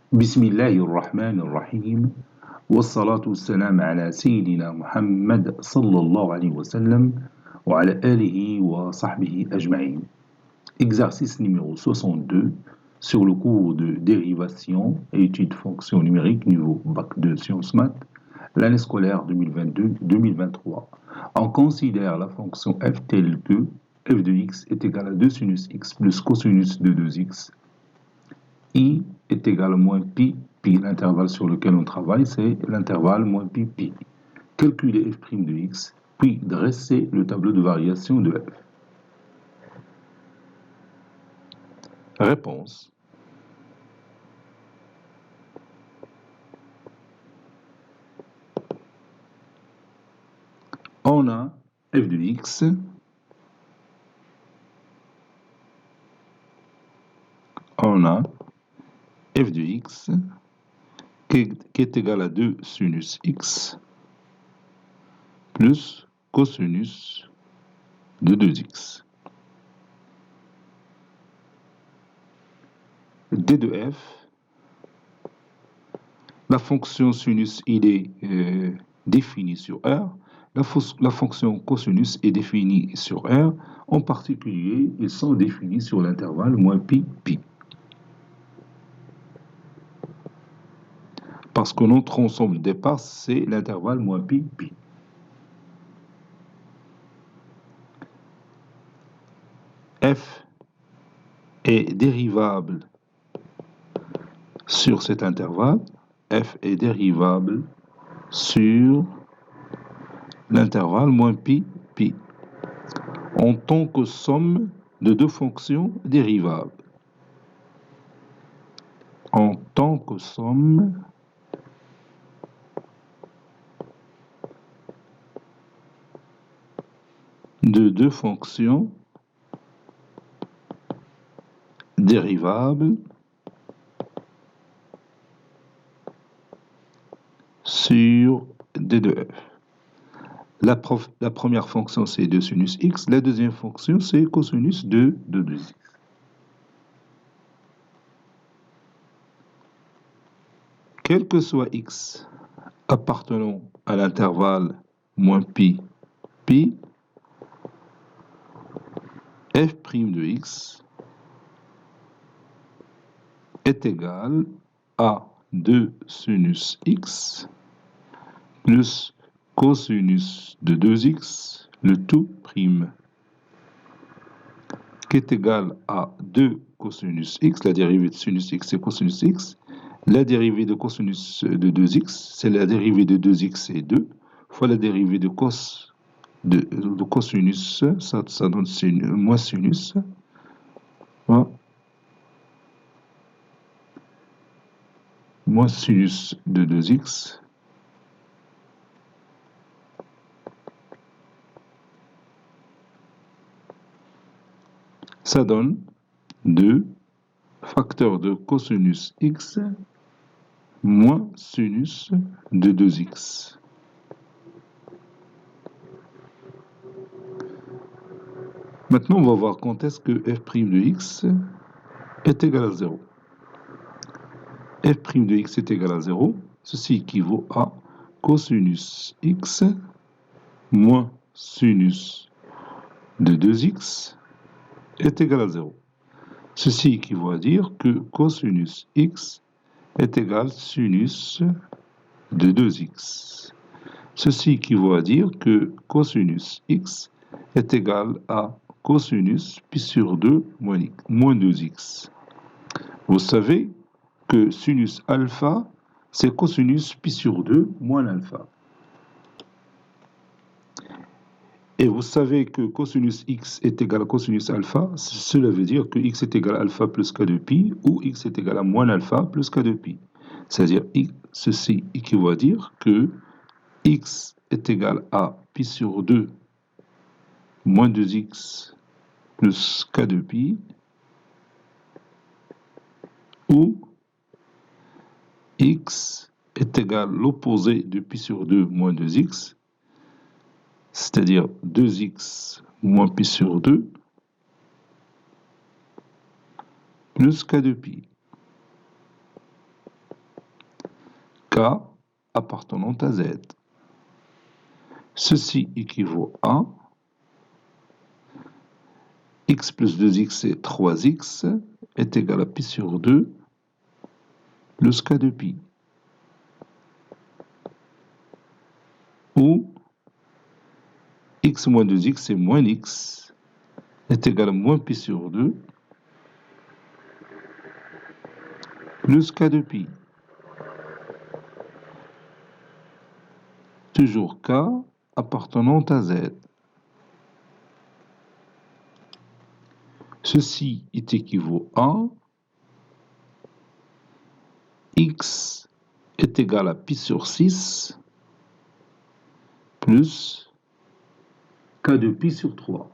بسم الله الرحمن الرحيم والصلاة والسلام على سيدنا محمد صلى الله عليه وسلم وعلى آله وصحبه أجمعين. Exercice numéro 62 sur le cours de dérivation et études fonctions numériques niveau Bac 2 Sciences Maths, l'année scolaire 2022-2023. On considère la fonction f telle que f de x est égal à 2 sinus x plus cosinus de 2x. I est égal à moins pi. Pi, l'intervalle sur lequel on travaille, c'est l'intervalle moins pi pi. Calculer f' de x, puis dresser le tableau de variation de f. Réponse. On a f de x, f de x qui est égal à 2 sinus x plus cosinus de 2x. D de f, la fonction sinus il est définie sur R, la fonction cosinus est définie sur R, en particulier ils sont définis sur l'intervalle moins pi pi. Parce que notre ensemble de départ, c'est l'intervalle moins pi pi. F est dérivable sur cet intervalle. F est dérivable sur l'intervalle moins pi pi en tant que somme de deux fonctions dérivables. En tant que somme de deux fonctions dérivables sur D de f. La première fonction, c'est 2 sinus x. La deuxième fonction, c'est cosinus de 2x. Quel que soit x appartenant à l'intervalle moins pi pi, f' de x est égal à 2 sinus x plus cosinus de 2x, le tout prime, qui est égal à 2 cosinus x, la dérivée de sinus x c'est cosinus x, la dérivée de cosinus de 2x, c'est la dérivée de 2x c'est 2, fois la dérivée de cosinus, ça donne moins sinus, voilà. Moins sinus de 2x, ça donne 2 facteurs de cosinus x moins sinus de 2x. Maintenant, on va voir quand est-ce que f' de x est égal à 0. f' de x est égal à 0. Ceci équivaut à cosinus x moins sinus de 2x est égal à 0. Ceci équivaut à dire que cosinus x est égal à sinus de 2x. Ceci équivaut à dire que cosinus x est égal à cosinus pi sur 2 moins 2x. Vous savez que sinus alpha, c'est cosinus pi sur 2 moins alpha. Et vous savez que cosinus x est égal à cosinus alpha, cela veut dire que x est égal à alpha plus k de pi, ou x est égal à moins alpha plus k de pi. C'est-à-dire, ceci équivaut à dire que x est égal à pi sur 2 moins 2x plus k de pi, ou x est égal à l'opposé de pi sur 2 moins 2x, c'est-à-dire 2x moins pi sur 2 plus k de pi. K appartenant à Z. Ceci équivaut à x plus 2x c'est 3x est égal à pi sur 2 plus k de pi. Ou x moins 2x c'est moins x est égal à moins pi sur 2 plus k de pi. Toujours k appartenant à Z. Ceci est équivaut à x est égal à pi sur 6 plus k de pi sur 3.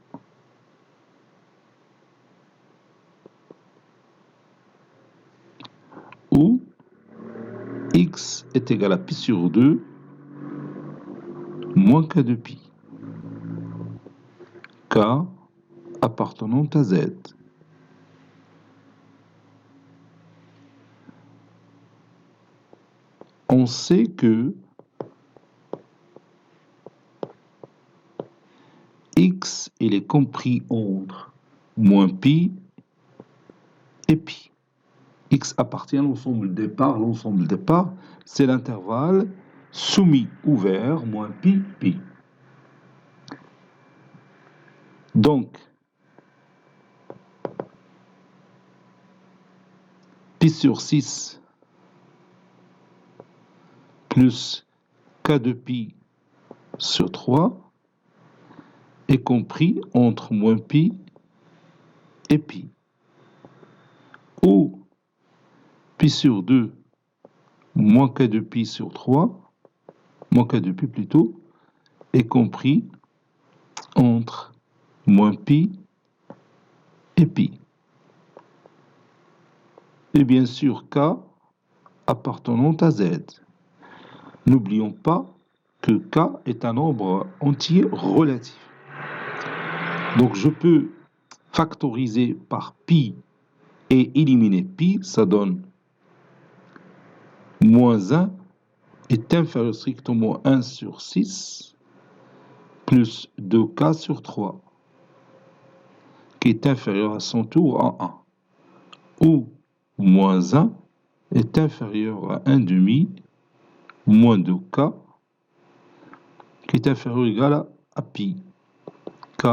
Ou x est égal à pi sur 2 moins k de pi. K appartenant à Z. On sait que x il est compris entre moins pi et pi. X appartient à l'ensemble départ. L'ensemble départ, c'est l'intervalle soumis ouvert moins pi, pi. Donc, pi sur 6 plus k de pi sur 3 est compris entre moins pi et pi. Ou pi sur 2 moins k de pi sur 3, moins k de pi plutôt, est compris entre moins pi et pi. Et bien sûr, k appartenant à Z. N'oublions pas que k est un nombre entier relatif. Donc je peux factoriser par pi et éliminer pi, ça donne moins 1 est inférieur strictement à 1 sur 6 plus 2k sur 3 qui est inférieur à son tour à 1. Ou moins 1 est inférieur à 1 demi moins 2k qui est inférieur ou égal à pi. K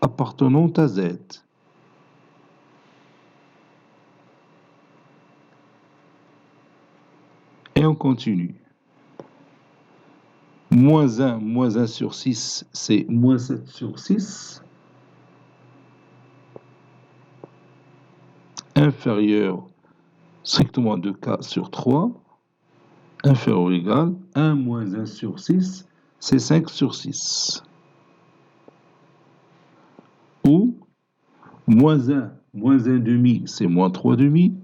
appartenant à Z. Et on continue. Moins 1 sur 6, c'est moins 7 sur 6. Inférieur strictement à 2k sur 3. Inférieur ou égal 1 moins 1 sur 6, c'est 5 sur 6. Ou moins 1 demi, c'est moins 3 demi,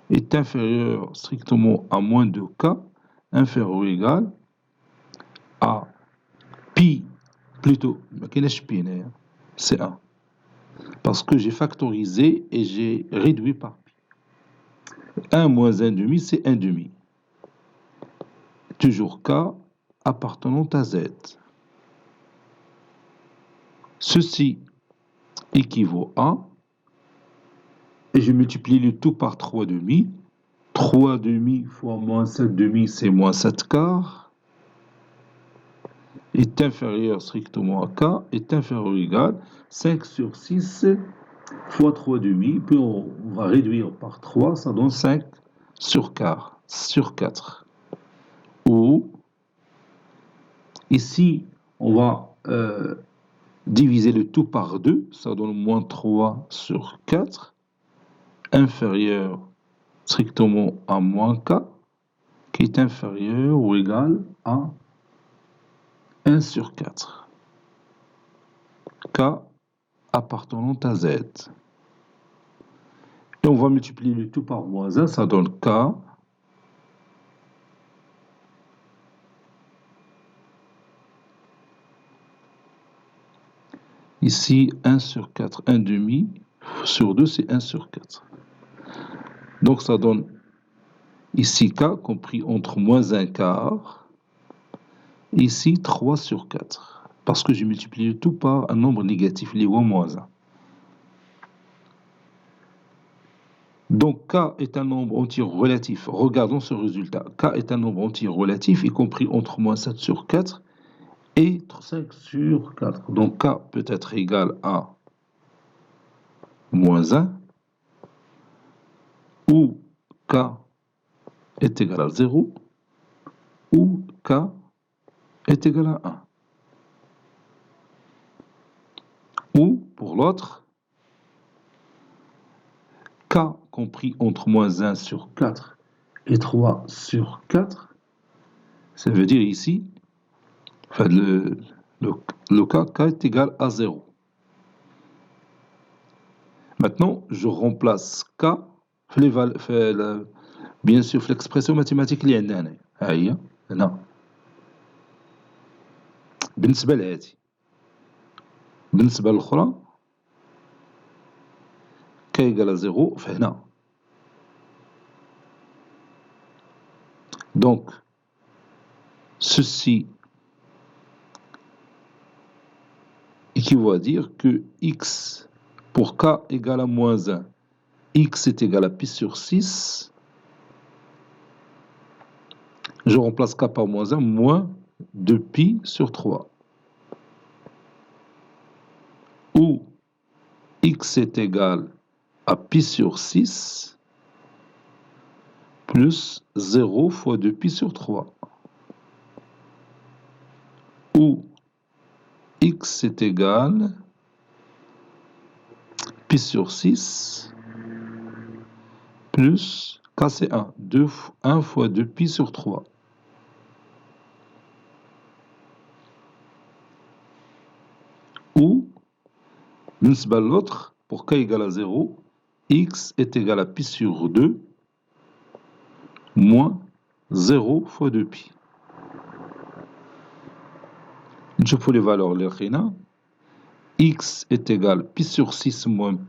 est inférieur strictement à moins 2k, inférieur ou égal à pi, plutôt, c'est 1. Parce que j'ai factorisé et j'ai réduit par pi. 1 moins 1 demi, c'est 1 demi. Toujours k appartenant à Z. Ceci équivaut à, et je multiplie le tout par 3 demi. 3 demi fois moins 7 demi, c'est moins 7 quarts. Est inférieur strictement à k, est inférieur ou égal 5 sur 6 fois 3 demi, puis on va réduire par 3, ça donne 5 sur 4. Ou, ici, on va diviser le tout par 2, ça donne moins 3 sur 4, inférieur strictement à moins k, qui est inférieur ou égal à 1 sur 4. K appartenant à Z. Et on va multiplier le tout par moins 1, ça donne K. Ici, 1 sur 4, 1 demi, sur 2, c'est 1 sur 4. Donc ça donne Ici, K compris entre moins un quart. Ici, 3 sur 4. Parce que j'ai multiplié le tout par un nombre négatif, les moins 1. Donc, K est un nombre entier relatif. Regardons ce résultat. K est un nombre entier relatif, y compris entre moins 7 sur 4 et 5 sur 4. Donc, K peut être égal à moins 1 ou K est égal à 0 ou K est égal à 1. Ou, pour l'autre, K compris entre moins 1 sur 4 et 3 sur 4, ça veut dire ici, enfin, le cas, K est égal à 0. Maintenant, je remplace K, bien sûr, في l'expression mathématique اللي عندنا هنا. ها هي هنا. بالنسبة لهذه. بالنسبة للأخرى K égale à 0 فهنا. Donc, ceci équivaut à dire que X pour K égale à moins 1, X est égal à pi sur 6. Je remplace K par moins 1, moins 2 pi sur 3. Ou X est égal à pi sur 6 plus 0 fois 2 pi sur 3. Ou X est égal à pi sur 6 plus K c'est 1, 1 fois 2 pi sur 3. Ou, بالنسبة l'autre, pour K égale à 0, X est égal à pi sur 2 moins 0 fois 2 pi. نشوفوا les valeurs اللي لقينا. X est égal à pi sur 6 moins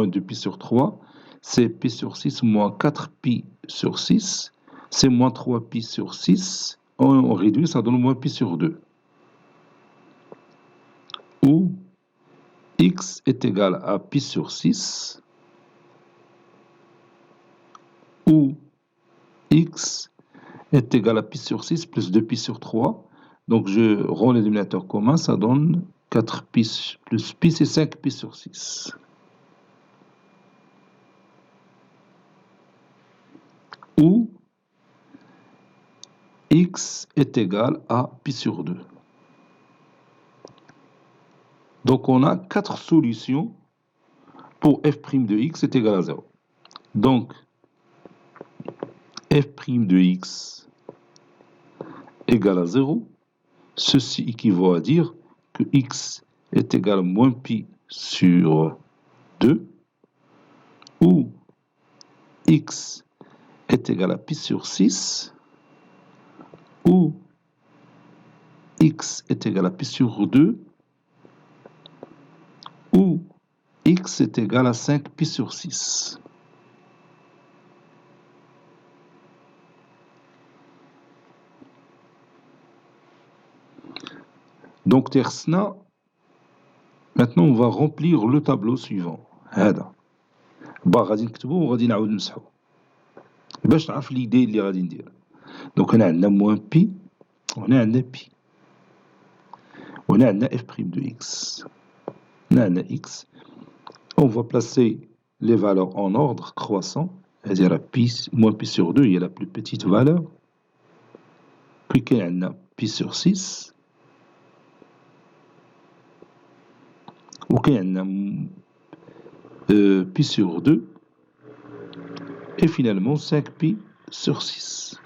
2 pi sur 3. C'est pi sur 6 moins 4 pi sur 6. C'est moins 3 pi sur 6. On réduit, ça donne moins pi sur 2. Ou X est égal à pi sur 6. Ou X est égal à pi sur 6 plus 2 pi sur 3. Donc je rends les dénominateurs communs, ça donne 4 pi plus pi, c'est 5 pi sur 6. Ou X est égal à pi sur 2. Donc on a 4 solutions pour f' de x est égal à 0. Donc f' de x égale à 0. Ceci équivaut à dire que x est égal à moins pi sur 2. Ou x est égal à pi sur 6. Ou x est égal à pi sur 2. Ou x est égal à 5 pi sur 6. Donc tersna, maintenant on va remplir le tableau suivant. هذا غادي نكتبوه وغادي نعاود نمسحو باش تعرف ليدي اللي غادي ندير. دونك هنا عندنا موان بي وهنا عندنا بي وهنا عندنا f' de x. هنا عندنا x. On va placer les valeurs en ordre croissant, c'est-à-dire pi, moins pi sur 2, il y a la plus petite valeur. Puis qu'il y a pi sur 6. Ou qu'il y a pi sur 2. Et finalement 5 pi sur 6.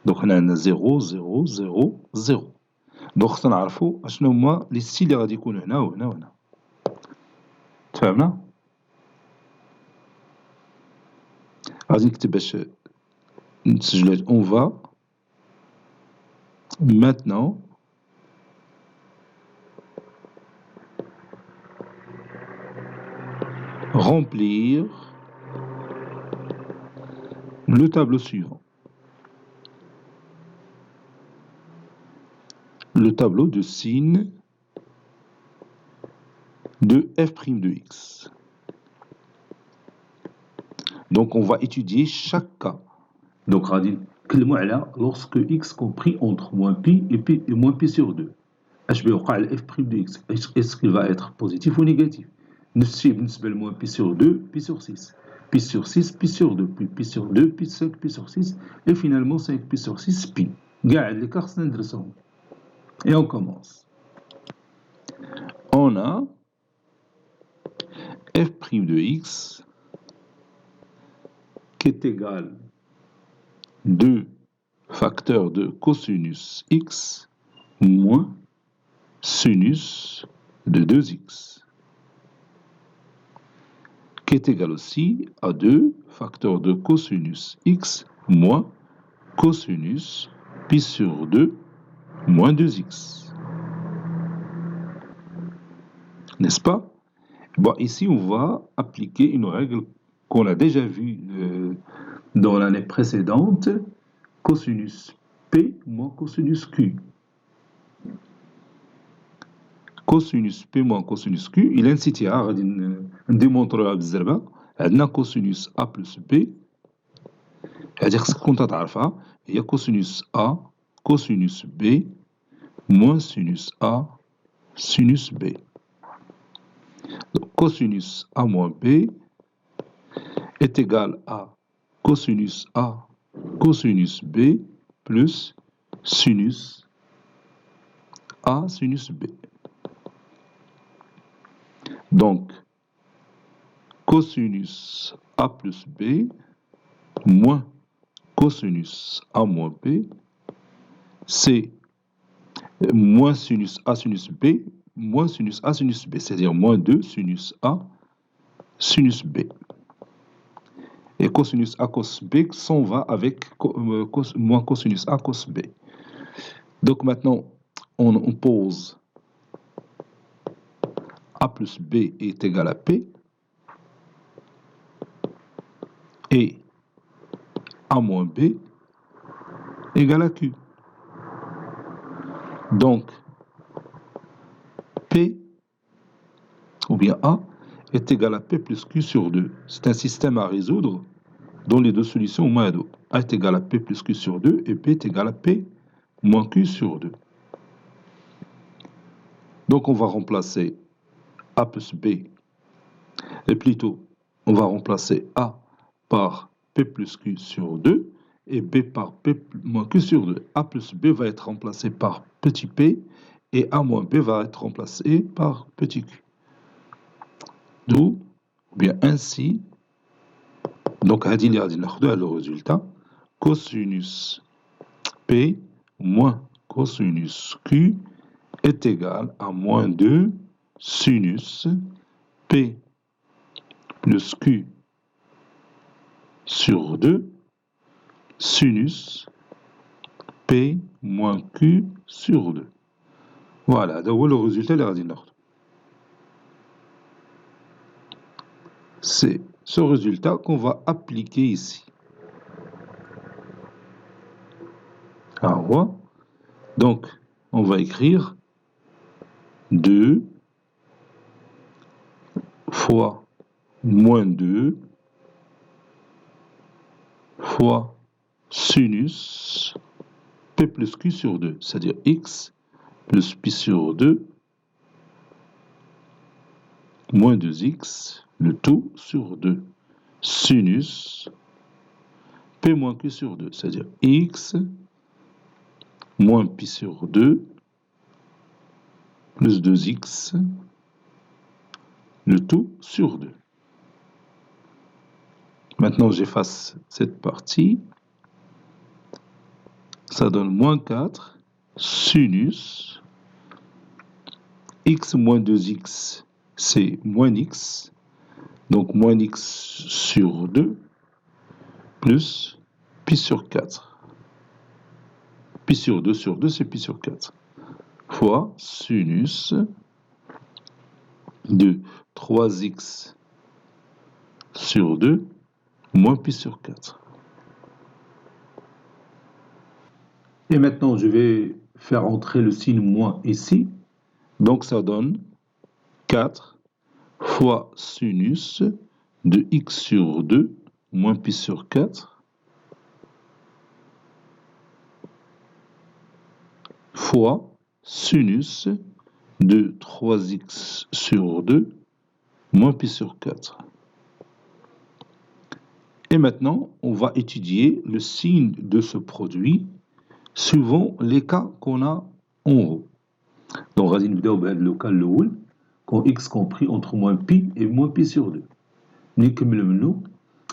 Donc on a 0, 0, 0, 0. Donc خصنا نعرفوا اشنو هما لي ستيل اللي غادي يكونوا هنا وهنا وهنا. تفهمنا؟ غادي نكتب باش نسجل. On va maintenant remplir le tableau suivant. Le tableau de sin de f' de x. Donc, on va étudier chaque cas. Donc, lorsque x compris entre moins pi et moins pi sur 2. H بيوقع f' de x. Est-ce qu'il va être positif ou négatif? نفس الشيء بالنسبة لموان pi sur 2, pi sur 6. Pi sur 6, pi sur 2, puis pi sur 2, pi 5, pi sur 6, et finalement 5 pi sur 6, pi. قاعد les cas خصنا ندرسهم. Et on commence. On a f' de x qui est égal 2 facteurs de cosinus x moins sinus de 2x, qui est égal aussi à 2 facteurs de cosinus x moins cosinus pi sur 2 moins 2x. N'est-ce pas? Bon, ici, on va appliquer une règle qu'on a déjà vue dans l'année précédente, cosinus P moins cosinus Q. Cosinus P moins cosinus Q, il incite à démontrer بالزربة. عندنا cosinus A plus B. C'est-à-dire que كنت تعرفها هي cosinus A cosinus B moins sinus A sinus B. Donc, cosinus A moins B est égal à cosinus A cosinus B plus sinus A sinus B. Donc, cosinus A plus B moins cosinus A moins B, c'est moins sinus A sinus B moins sinus A sinus B, c'est-à-dire moins 2 sinus A sinus B. Et cosinus A cos B s'en va avec moins cosinus A cos B. Donc maintenant, on pose A plus B est égal à P et A moins B égale à Q. Donc, P ou bien A est égal à P plus Q sur 2. C'est un système à résoudre dont les deux solutions au moins d'eau. A est égal à P plus Q sur 2 et P est égal à P moins Q sur 2. Donc, on va remplacer A plus B, et plutôt, on va remplacer A par P plus Q sur 2 et B par P moins Q sur 2. A plus B va être remplacé par petit p et A moins B va être remplacé par petit q. D'où, bien ainsi, donc le résultat, cosinus P moins cosinus Q est égal à moins 2 sinus P plus Q sur 2 sinus P moins Q sur 2. Voilà, donc le résultat est c'est ce résultat qu'on va appliquer ici. Alors, donc, on va écrire 2 fois moins 2 fois sinus P plus Q sur 2, c'est-à-dire x plus pi sur 2 moins 2x, le tout sur 2, sinus P moins Q sur 2, c'est-à-dire x moins pi sur 2 plus 2x, le tout sur 2. Maintenant, j'efface cette partie. Ça donne moins 4 sinus x moins 2x, c'est moins x. Donc, moins x sur 2 plus pi sur 4. Pi sur 2 sur 2, c'est pi sur 4. Fois sinus de 3x sur 2 moins pi sur 4. Et maintenant, je vais faire entrer le signe moins ici. Donc, ça donne 4 fois sinus de x sur 2 moins pi sur 4 fois sinus de 3x sur 2 moins pi sur 4. Et maintenant, on va étudier le signe de ce produit suivant les cas qu'on a en haut. Donc, غادي نبداو بهذا le cas الأول quand x compris entre moins pi et moins pi sur 2. ملي نكملو منو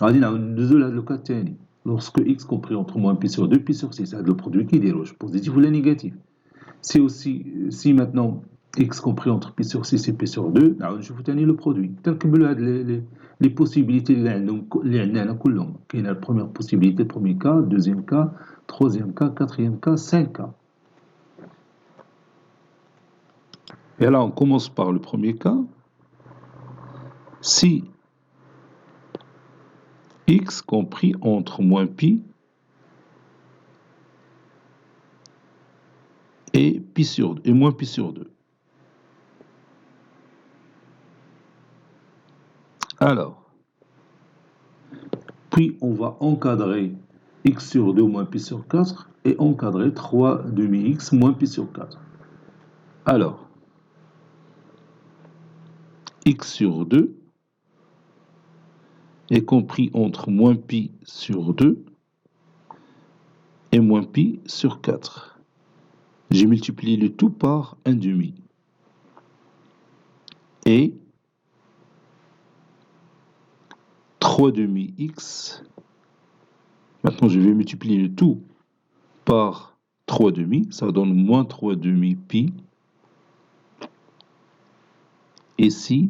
غادي نعاود ندوزو لهذا le cas الثاني lorsque x compris entre moins pi sur 2 pi sur 6. هذا le produit كيدير واش positif ولا négatif. Si aussi, si maintenant x compris entre pi sur 6 et pi sur 2, نعاود نشوفو ثاني le produit. تنكملو هاد les possibilités اللي عندنا هنا كلهم. كاينه la première possibilité, premier cas, deuxième cas, troisième cas, quatrième cas, 5 cas. Et là, on commence par le premier cas. Si x compris entre moins pi et moins pi sur 2. Alors, puis on va encadrer x sur 2 moins pi sur 4 et encadrer 3 demi-x moins pi sur 4. Alors, x sur 2 est compris entre moins pi sur 2 et moins pi sur 4. J'ai multiplié le tout par 1 demi. Et 3 demi-x. Maintenant, je vais multiplier le tout par 3 demi. Ça donne moins 3 demi-pi. Ici,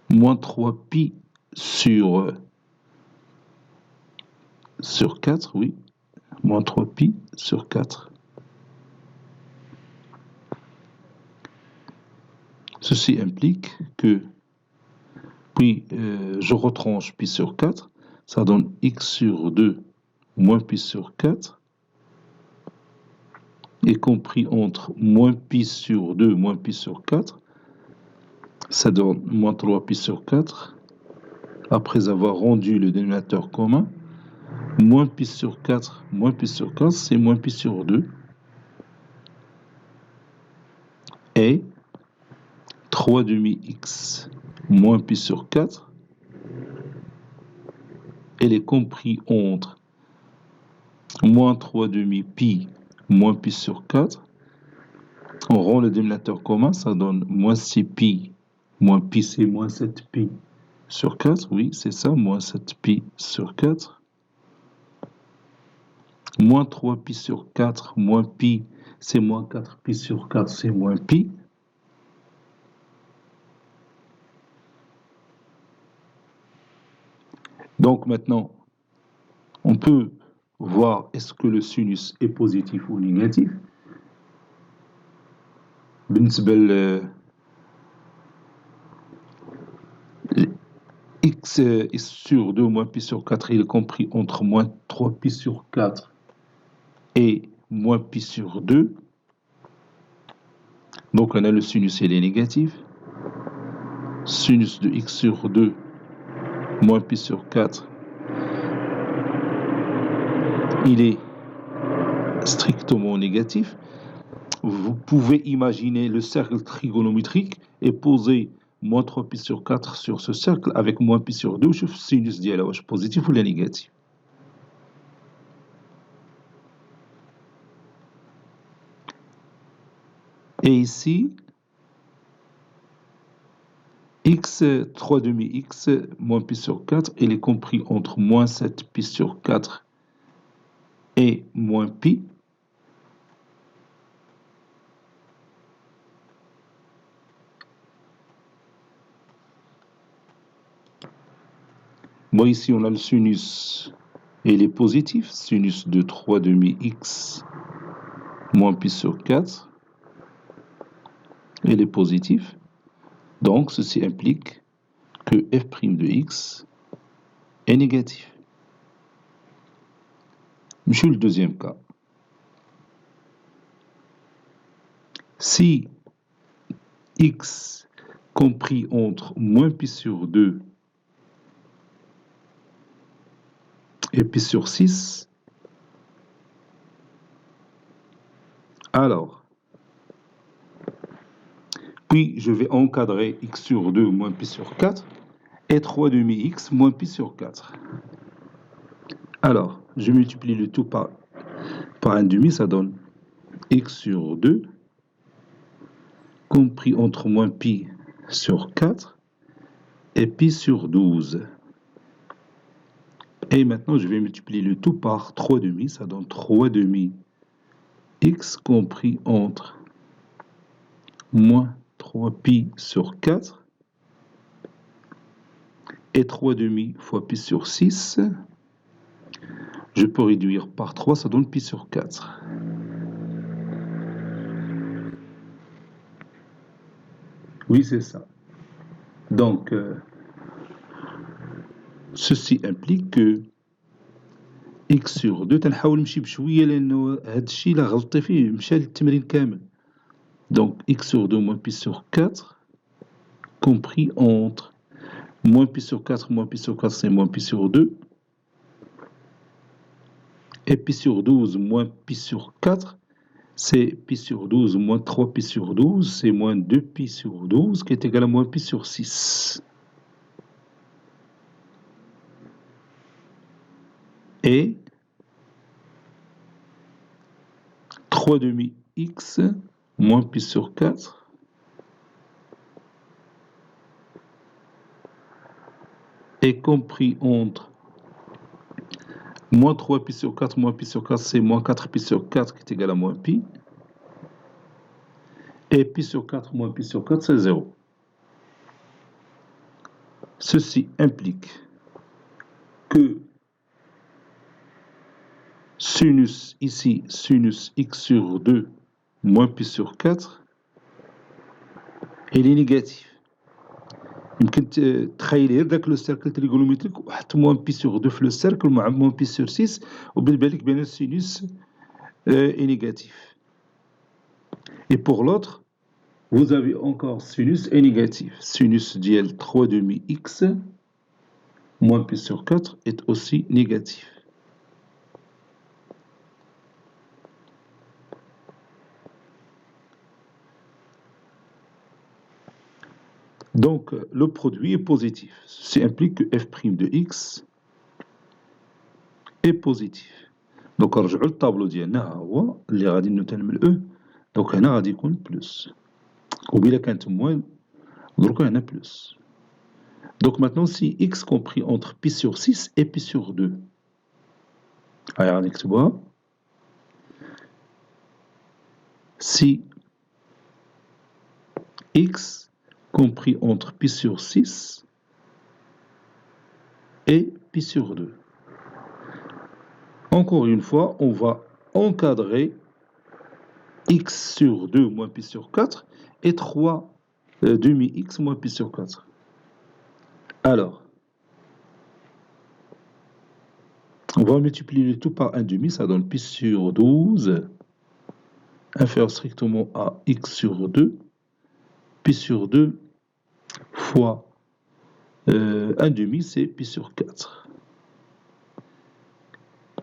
moins 3 pi sur 4, oui. Moins 3 pi sur 4. Ceci implique que, puis je retranche pi sur 4, ça donne x sur 2 moins pi sur 4, est compris entre moins pi sur 2 moins pi sur 4, ça donne moins 3 pi sur 4, après avoir rendu le dénominateur commun, moins pi sur 4, c'est moins pi sur 2, et 3 demi-x moins pi sur 4, elle est compris entre moins 3 demi-pi moins pi sur 4. On rend le dénominateur commun, ça donne moins 6 pi, moins pi c'est moins 7 pi sur 4, oui c'est ça, moins 7 pi sur 4. Moins 3 pi sur 4, moins pi c'est moins 4 pi sur 4, c'est moins pi. Donc maintenant, on peut voir est-ce que le sinus est positif ou négatif. X sur 2 moins pi sur 4, il est compris entre moins 3 pi sur 4 et moins pi sur 2. Donc on a le sinus, il est négatif. Sinus de x sur 2 moins pi sur 4, il est strictement négatif. Vous pouvez imaginer le cercle trigonométrique et poser moins 3 pi sur 4 sur ce cercle avec moins pi sur 2. Je fais sinus ديالها واش positif ou négatif. Et ici, x, 3 demi-x, moins pi sur 4, il est compris entre moins 7 pi sur 4 et moins pi. Bon, ici, on a le sinus, et il est positif, sinus de 3 demi-x, moins pi sur 4, il est positif. Donc, ceci implique que f' de x est négatif. Je le deuxième cas. Si x compris entre moins pi sur 2 et pi sur 6, alors, puis je vais encadrer x sur 2 moins pi sur 4 et 3 demi-x moins pi sur 4. Alors, je multiplie le tout par 1 demi, ça donne x sur 2 compris entre moins pi sur 4 et pi sur 12. Et maintenant, je vais multiplier le tout par 3 demi, ça donne 3 demi x compris entre moins 3 pi sur 4 et 3 demi fois pi sur 6. Je peux réduire par 3, ça donne pi sur 4. Oui, c'est ça. Donc, ceci implique que x sur 2 تنحاول نمشي بشويه لانه هذا الشيء لا غلطتي فيه مشى للتمرين كامل. Donc x sur 2 moins pi sur 4 compris entre moins pi sur 4 moins pi sur 4 c'est moins pi sur 2 et pi sur 12 moins pi sur 4 c'est pi sur 12 moins 3 pi sur 12 c'est moins 2 pi sur 12 qui est égal à moins pi sur 6. Et 3 demi x moins pi sur 4 est compris entre moins 3 pi sur 4 moins pi sur 4 c'est moins 4 pi sur 4 qui est égal à moins pi. Et pi sur 4 moins pi sur 4 c'est 0. Ceci implique que sinus ici, sinus x sur 2 moins pi sur 4 il est négatif. يمكن تخيل غير داك لو سيركل تريغونومتريك وحط موان بي سور 2 في لو سيركل مع موان بي سور 6 وبالبان لك بان السينوس est négatif. Et pour l'autre, vous avez encore sinus est négatif. Sinus ديال 3 demi x moins pi sur 4 est aussi négatif. Donc, le produit est positif. Ceci implique que f' de x est positif. Donc, نرجعوا للطابلو ديالنا ها هو اللي غادي نملؤه. Donc, هنا غادي يكون بلس. وبلا كانت موان دركا هنا بلس. Donc, maintenant, si x compris entre pi sur 6 et pi sur 2. هاي غادي نكتبوها. Si x compris entre pi sur 6 et pi sur 2. Encore une fois, on va encadrer x sur 2 moins pi sur 4 et 3 demi-x moins pi sur 4. Alors, on va multiplier le tout par 1 demi, ça donne pi sur 12 inférieur strictement à x sur 2, pi sur 2 fois 1 demi, c'est pi sur 4.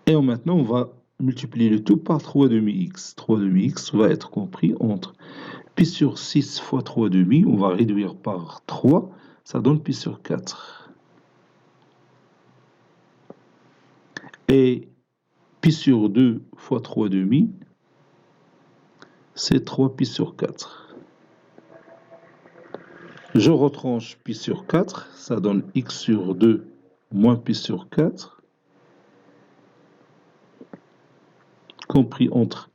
Et maintenant, on va multiplier le tout par 3 demi-x. 3 demi-x va être compris entre pi sur 6 fois 3 demi, on va réduire par 3, ça donne pi sur 4. Et pi sur 2 fois 3 demi, c'est 3 pi sur 4. Je retranche pi sur 4, ça donne x sur 2 moins pi sur 4, compris entre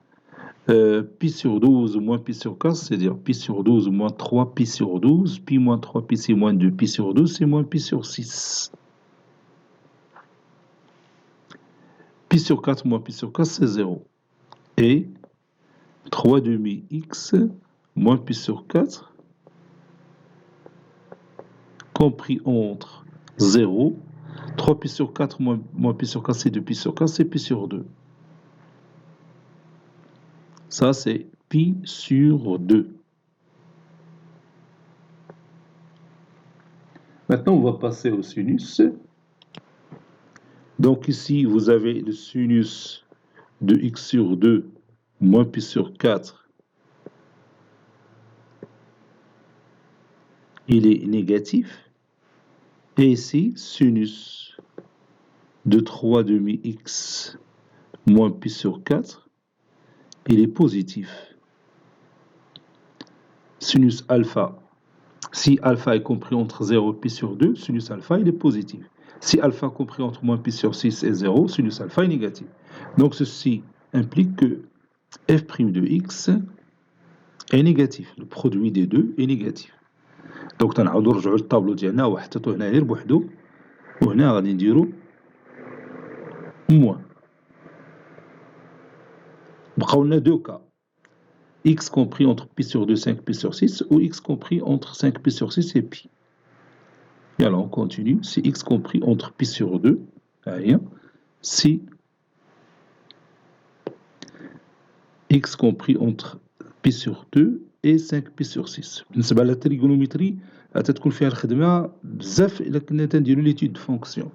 pi sur 12 moins pi sur 4, c'est-à-dire pi sur 12 moins 3 pi sur 12, pi moins 3 pi c'est moins 2 pi sur 12, c'est moins pi sur 6. Pi sur 4 moins pi sur 4, c'est 0. Et 3 demi x moins pi sur 4, compris entre 0, 3 pi sur 4 moins pi sur 4, c'est 2 pi sur 4, c'est pi sur 2. Ça, c'est pi sur 2. Maintenant, on va passer au sinus. Donc ici, vous avez le sinus de x sur 2 moins pi sur 4. Il est négatif. Et ici, sinus de 3 demi x moins pi sur 4, il est positif. Sinus alpha, si alpha est compris entre 0 et pi sur 2, sinus alpha, il est positif. Si alpha est compris entre moins pi sur 6 et 0, sinus alpha est négatif. Donc ceci implique que f' de x est négatif. Le produit des deux est négatif. Donc تنعاودو نرجعو للطابلو ديالنا وحطيتو هنا غير بوحدو وهنا غادي نديرو موان. بقاو لنا دو كا x compris entre pi sur 2, 5 pi sur 6 ou x compris entre 5 pi sur 6 et pi. Et alors on continue, c'est x compris entre pi sur 2, rien, si x compris entre pi sur 2 et 5 pi sur 6. بالنسبة للتريغونومتري غتكون فيها الخدمة بزاف إلا كنا تنديرو ليتود دو فونكسيون.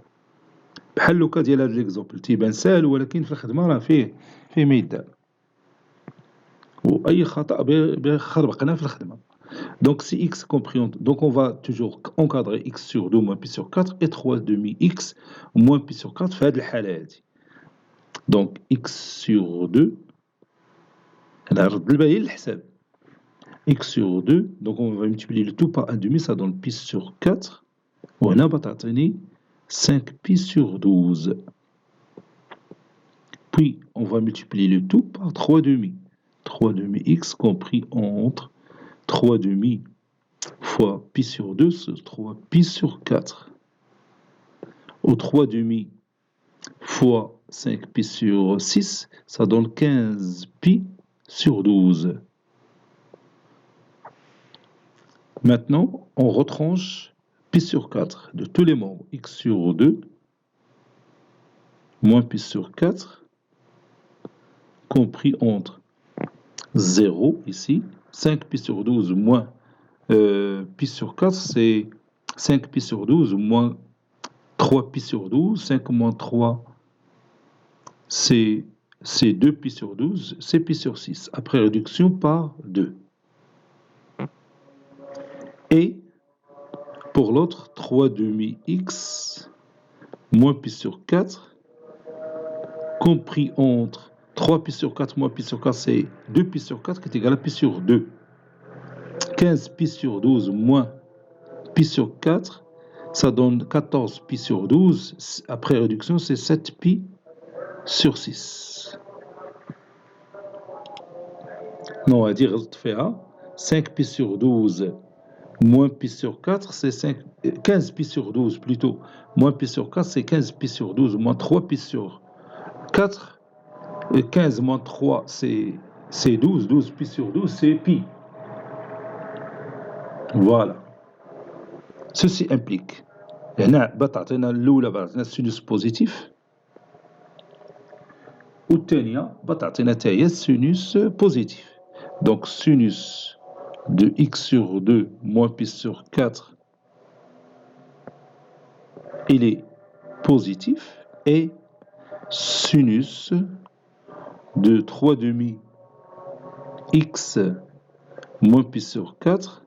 بحال لوكا ديال هاد ليكزومبل تيبان ساهل ولكن في الخدمة راه فيه ما يدار. وأي خطأ بيخربقنا في الخدمة. Donc, si x compris entre... Donc, on va toujours encadrer x sur 2 moins pi sur 4 et 3 demi x moins pi sur 4 في هذه الحالة هذه. Donc, x sur 2 هذا رد الباهي للحساب. x sur 2, donc on va multiplier le tout par 1 demi, ça donne pi sur 4. وهنا بتعطيني 5 pi sur 12. Puis, on va multiplier le tout par 3 demi. 3 demi x compris entre 3 demi fois pi sur 2, c'est 3 pi sur 4. Au 3 demi fois 5 pi sur 6, ça donne 15 pi sur 12. Maintenant, on retranche pi sur 4 de tous les membres. X sur 2 moins pi sur 4 compris entre 0 ici, 5 pi sur 12 moins pi sur 4, c'est 5 pi sur 12 moins 3 pi sur 12. 5 moins 3, c'est 2 pi sur 12, c'est pi sur 6. Après réduction par 2. Et pour l'autre, 3 demi x moins pi sur 4 compris entre 3 pi sur 4 moins pi sur 4, c'est 2 pi sur 4 qui est égal à pi sur 2. 15 pi sur 12 moins pi sur 4, ça donne 14 pi sur 12. Après réduction, c'est 7 pi sur 6. Non, on va dire 5 pi sur 12 moins pi sur 4, c'est 15 pi sur 12 plutôt. Moins pi sur 4, c'est 15 pi sur 12 moins 3 pi sur 4. Et 15 moins 3, c'est 12. 12 pi sur 12, c'est pi. Voilà. Ceci implique هنا بتعطينا الأولى بتعطينا السينوس بوزيتيف والثانية بتعطينا حتى هي السينوس بوزيتيف. Donc sinus de x sur 2 moins pi sur 4, il est positif, et sinus de 3 demi x moins pi sur 4,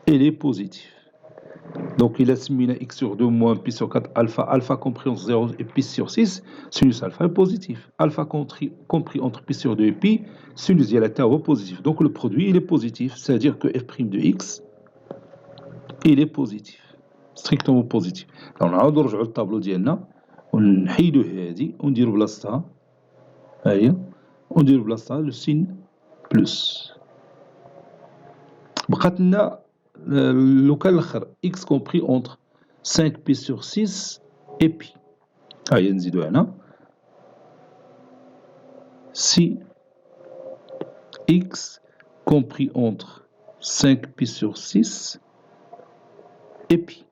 il est positif. Donc il a سمينا x sur 2 moins pi sur 4 alpha, alpha compris entre 0 et pi sur 6, sinus alpha est positif. Alpha compris entre pi sur 2 et pi, sinus ديال التاء هو positif. Donc le produit il est positif, c'est-à-dire que f' de x il est positif, strictement positif. Alors نعاودو نرجعو للطابلو ديالنا ونحيدو هادي ونديرو بلاصتها هاهي ونديرو بلاصتها لو سين بلس. بقات لنا لو كان الاخر x compris entre 5 pi sur 6 et pi. هاهي نزيدو هنا si x compris entre 5 pi sur 6 et pi.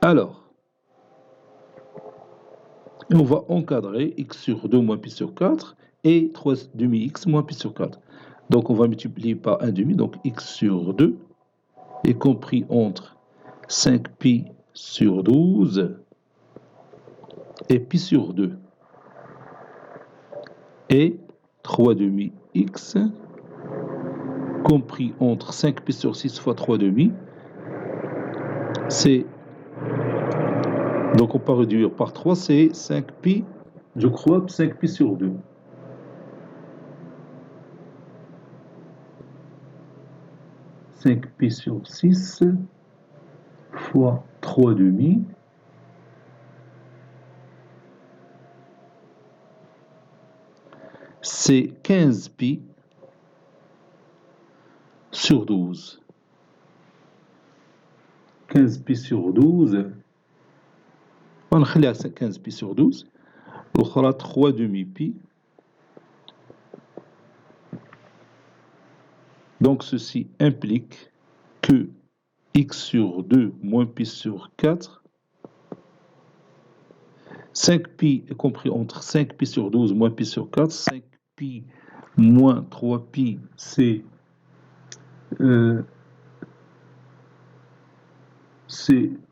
Alors Et on va encadrer x sur 2 moins pi sur 4 et 3 demi-x moins pi sur 4. Donc on va multiplier par 1 demi, donc x sur 2 est compris entre 5 pi sur 12 et pi sur 2 et 3 demi-x compris entre 5 pi sur 6 fois 3 demi, c'est, donc on peut réduire par 3, c'est 5 pi, je crois, 5 pi sur 2. 5 pi sur 6 fois 3 demi, c'est 15 pi sur 12. 15 pi sur 12, on va 15 pi sur 12, l'autre 3 demi pi. Donc ceci implique que x sur 2 moins pi sur 4, 5 pi est compris entre 5 pi sur 12 moins pi sur 4, 5 pi moins 3 pi, c'est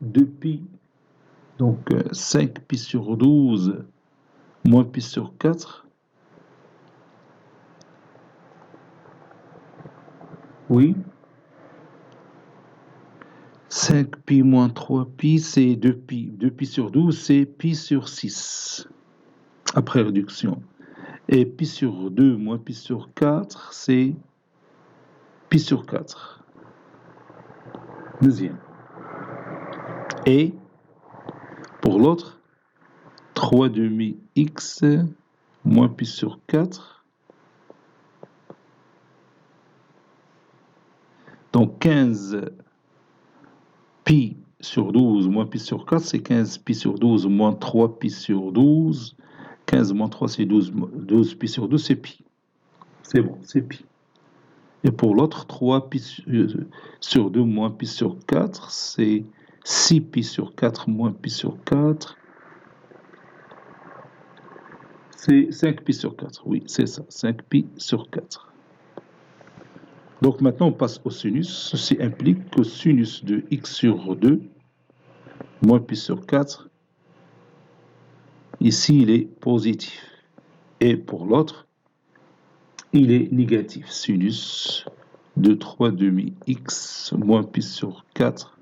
2 pi, donc 5 pi sur 12 moins pi sur 4, oui, 5 pi moins 3 pi, c'est 2 pi. 2 pi sur 12, c'est pi sur 6, après réduction. Et pi sur 2 moins pi sur 4, c'est pi sur 4. Deuxième. Et pour l'autre, 3 demi x moins pi sur 4. Donc 15 pi sur 12 moins pi sur 4, c'est 15 pi sur 12 moins 3 pi sur 12. 15 moins 3, c'est 12. 12 pi sur 12, c'est pi. C'est bon, c'est pi. Et pour l'autre, 3 pi sur 2 moins pi sur 4, c'est 6 pi sur 4 moins pi sur 4. C'est 5 pi sur 4, oui, c'est ça, 5 pi sur 4. Donc maintenant, on passe au sinus. Ceci implique que sinus de x sur 2 moins pi sur 4, ici, il est positif. Et pour l'autre, il est négatif. Sinus de 3 demi x moins pi sur 4,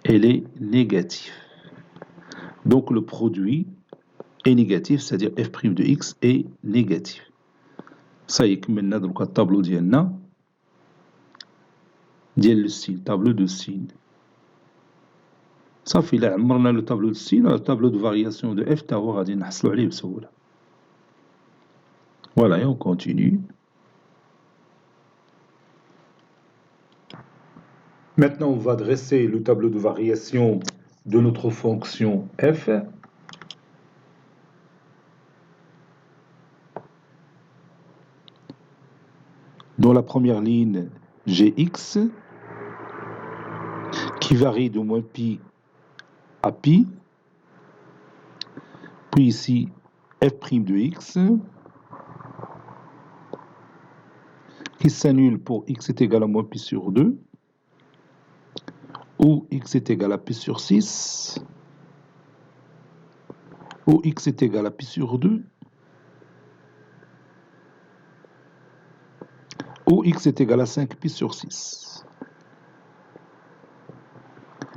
elle est négative. Donc le produit est négatif, c'est-à-dire f' de x est négatif. Ça y est, maintenant, dans le tableau ديالنا ديال le signe, tableau de signe. صافي إلا عمرنا le tableau de signe, le tableau de variation de f تا هو غادي نحصلوا عليه بسهولة. Voilà, et on continue. Maintenant, on va dresser le tableau de variation de notre fonction f. Dans la première ligne, j'ai x qui varie de moins pi à pi. Puis ici, f' de x qui s'annule pour x est égal à moins pi sur 2, ou x est égal à pi sur 6, ou x est égal à pi sur 2, ou x est égal à 5 pi sur 6.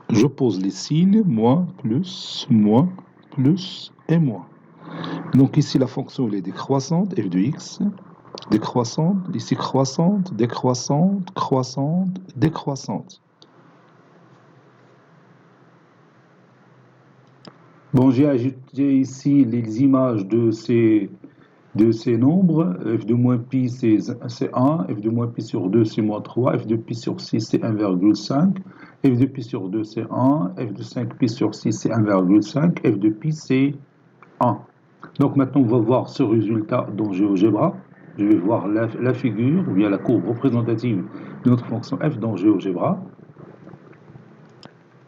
Je pose les signes, moins, plus et moins. Donc ici, la fonction elle est décroissante, f de x, décroissante, ici croissante, décroissante, croissante, décroissante. Bon, j'ai ajouté ici les images de ces nombres. F de moins pi, c'est 1. F de moins pi sur 2, c'est moins 3. F de pi sur 6, c'est 1,5. F de pi sur 2, c'est 1. F de 5 pi sur 6, c'est 1,5. F de pi, c'est 1. Donc maintenant, on va voir ce résultat dans GeoGebra. Je vais voir la figure, ou bien la courbe représentative de notre fonction f dans GeoGebra.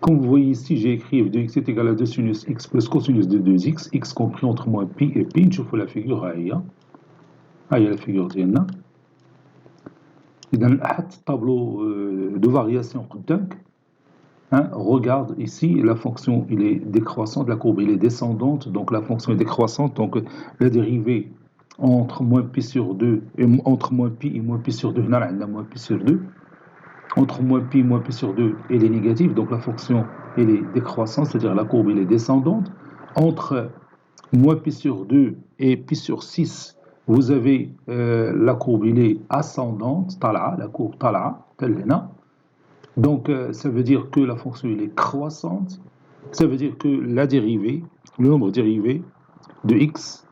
Comme vous voyez ici, j'ai écrit f de x est égal à 2 sinus x plus cosinus de 2x, x compris entre moins pi et pi. نشوفوا la figure هي la figure ديالنا. إذا أحد tableau de variation قدامك. Regarde ici, la fonction il est décroissante, la courbe il est descendante, donc la fonction est décroissante, donc la dérivée entre moins pi sur 2 et entre moins pi et moins pi sur 2, là, on a moins pi sur 2. Entre moins pi et moins pi sur 2, elle est négative, donc la fonction elle est décroissante, c'est-à-dire la courbe elle est descendante. Entre moins pi sur 2 et pi sur 6, vous avez la courbe elle est ascendante, la courbe tala, telle là. Donc ça veut dire que la fonction elle est croissante, ça veut dire que la dérivée, le nombre dérivé de x,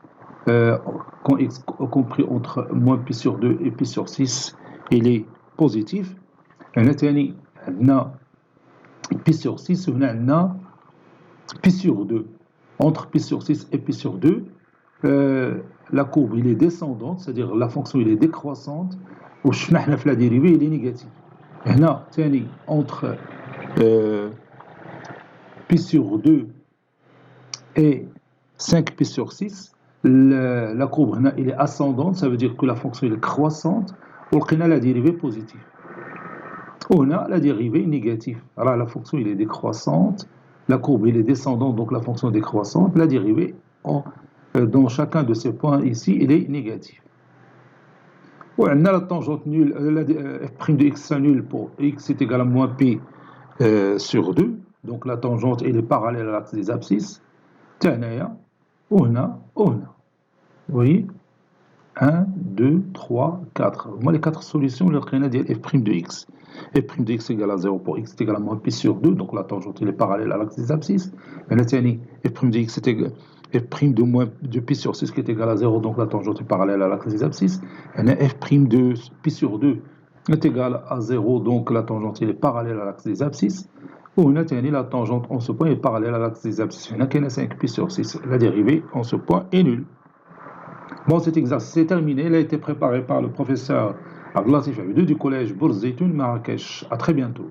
quand x compris entre moins pi sur 2 et pi sur 6, il est positif. هنا تاني عندنا pi sur 6 وهنا عندنا pi sur 2. Entre pi sur 6 et pi sur 2, la courbe il est descendante, c'est-à-dire la fonction il est décroissante, وشفنا حنا في la dérivée il est négatif. هنا تاني entre pi sur 2 et 5 pi sur 6, la courbe هنا il est ascendante, ça veut dire que la fonction il est croissante, ولقينا la dérivée positive. On a la dérivée négative. Alors la fonction il est décroissante, la courbe il est descendante, donc la fonction est décroissante, la dérivée dans chacun de ces points ici il est négatif. On a la tangente nulle, f' de x nulle pour x est égal à moins p sur 2, donc la tangente elle est parallèle à l'axe des abscisses. On a. Vous voyez 1, 2, 3, 4. Moi, les 4 solutions, le créneau de f' de x. f' de x égale à 0 pour x est égal à moins pi sur 2, donc la tangente elle est parallèle à l'axe des abscisses. Et là, tiens, f' de x est égal f' de moins de pi sur 6 qui est égal à 0, donc la tangente est parallèle à l'axe des abscisses. Et là, f' de pi sur 2 est égal à 0, donc la tangente elle est parallèle à l'axe des abscisses. Ou la tangente en ce point est parallèle à l'axe des abscisses. On a 5 pi sur 6. La dérivée en ce point est nulle. Bon, cet exercice est terminé. Il a été préparé par le professeur Abdelatif Abidou du collège Bourz Zeytoun Marrakech. À très bientôt.